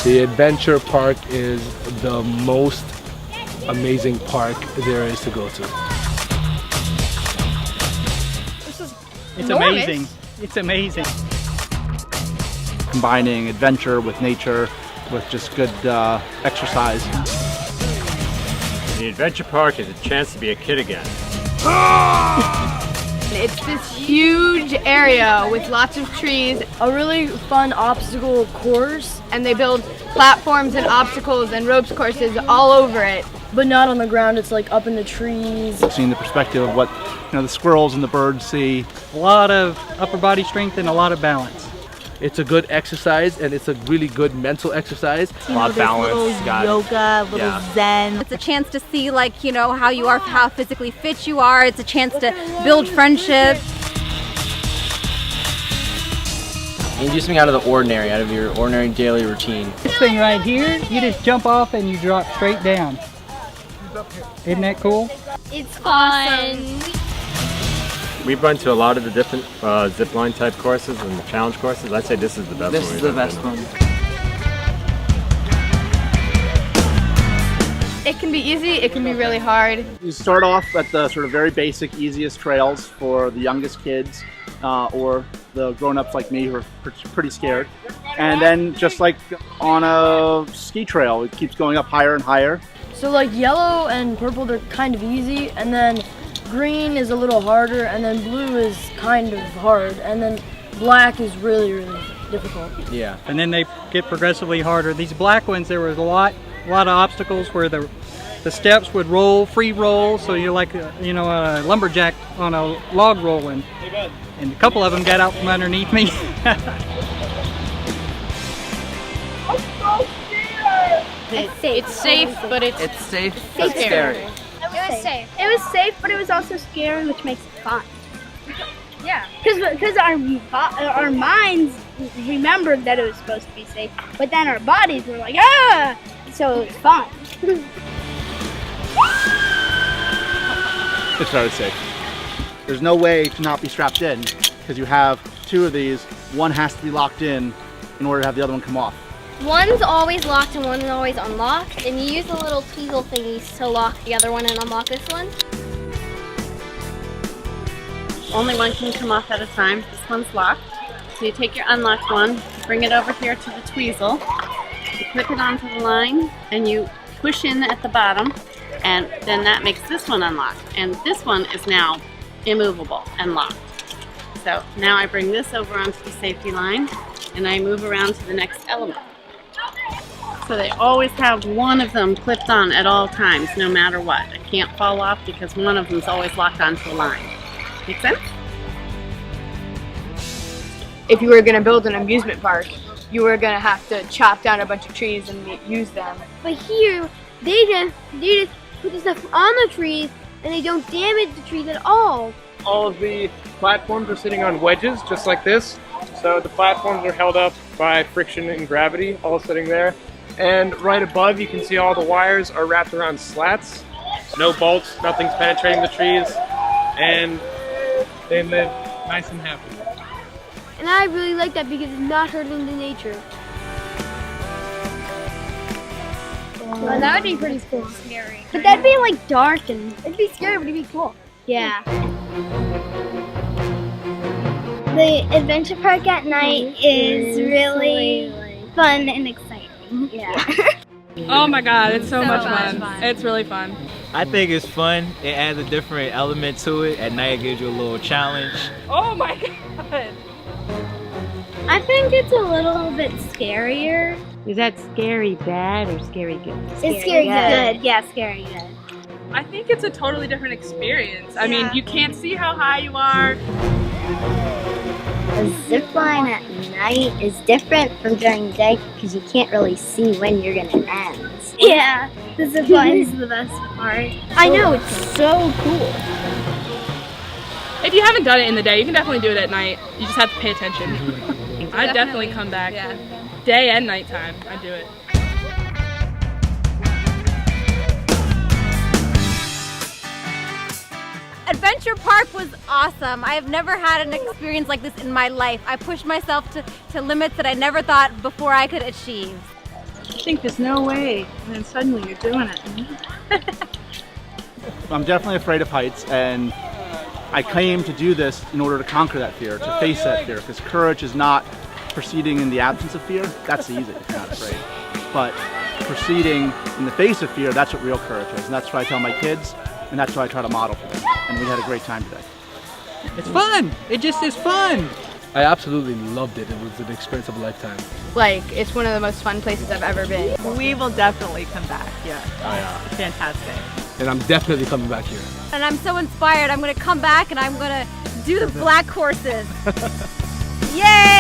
The adventure park is the most amazing park there is to go to. It's amazing. It's amazing. Combining adventure with nature, with just good exercise. The adventure park is a chance to be a kid again. It's this huge area with lots of trees, a really fun obstacle course, and they build platforms and obstacles and ropes courses all over it. But not on the ground, it's like up in the trees. Seeing the perspective of what the squirrels and the birds see. A lot of upper body strength and a lot of balance. It's a good exercise, and it's a really good mental exercise. A lot of balance, yoga, little zen. It's a chance to see, like, you know, how you are, how physically fit you are. It's a chance to build friendships. You do something out of the ordinary, out of your ordinary daily routine. This thing right here, you just jump off and you drop straight down. Isn't that cool? It's fun. We've run to a lot of the different zip line type courses and the challenge courses. I'd say this is the best one. This is the best one. It can be easy, it can be really hard. You start off at the sort of very basic, easiest trails for the youngest kids or the grown-ups like me who are pretty scared. And then just like on a ski trail, it keeps going up higher and higher. So like yellow and purple, they're kind of easy, and then green is a little harder, and then blue is kind of hard, and then black is really, really difficult. Yeah. And then they get progressively harder. These black ones, there was a lot of obstacles where the steps would roll, free roll, so you're like a lumberjack on a log rolling. And a couple of them got out from underneath me. It's safe, but it's safe. It's scary. It was safe. It was safe, but it was also scary, which makes it fun. Yeah. Because our minds remembered that it was supposed to be safe, but then our bodies were like, ah! So it was fun. It's very safe. There's no way to not be strapped in because you have two of these. One has to be locked in order to have the other one come off. One's always locked and one's always unlocked, and you use the little tweezle thingies to lock the other one and unlock this one. Only one can come off at a time. This one's locked. So you take your unlocked one, bring it over here to the tweezle, you clip it onto the line, and you push in at the bottom, and then that makes this one unlocked. And this one is now immovable and locked. So now I bring this over onto the safety line, and I move around to the next element. So they always have one of them clipped on at all times, no matter what. It can't fall off because one of them is always locked onto a line. Make sense? If you were going to build an amusement park, you were going to have to chop down a bunch of trees and use them. But here, they just put the stuff on the trees, and they don't damage the trees at all. All of the platforms are sitting on wedges, just like this. So the platforms are held up by friction and gravity, all sitting there. And right above, you can see all the wires are wrapped around slats. No bolts, nothing's penetrating the trees, and they live nice and happy. And I really like that because it's not hurting the nature. Well, that would be pretty cool. Scary. But that'd be like dark and it'd be scary, but it'd be cool. Yeah. The adventure park at night is really fun and exciting. Yeah. Oh my god, it's so much fun. It's really fun. I think it's fun. It adds a different element to it. At night it gives you a little challenge. Oh my god. I think it's a little bit scarier. Is that scary bad or scary good? It's scary good. Yeah, scary good. I think it's a totally different experience. I mean, you can't see how high you are. A zip line at night is different from during the day because you can't really see when you're gonna end. Yeah, the zip line is the best part. I know, it's so cool. If you haven't done it in the day, you can definitely do it at night. You just have to pay attention. I'd definitely come back. Yeah. Day and nighttime, I'd do it. Adventure Park was awesome. I have never had an experience like this in my life. I pushed myself to limits that I never thought before I could achieve. You think there's no way, and then suddenly you're doing it. I'm definitely afraid of heights, and I came to do this in order to conquer that fear, to face that fear, because courage is not proceeding in the absence of fear. That's easy if you're not afraid. But proceeding in the face of fear, that's what real courage is, and that's what I tell my kids, and that's what I try to model for them. And we had a great time today. It's fun. It just is fun. I absolutely loved it. It was an experience of a lifetime. Like, it's one of the most fun places I've ever been. We will definitely come back. Yeah. Oh, yeah. Fantastic. And I'm definitely coming back here. And I'm so inspired. I'm going to come back and I'm going to do the black courses. Yay!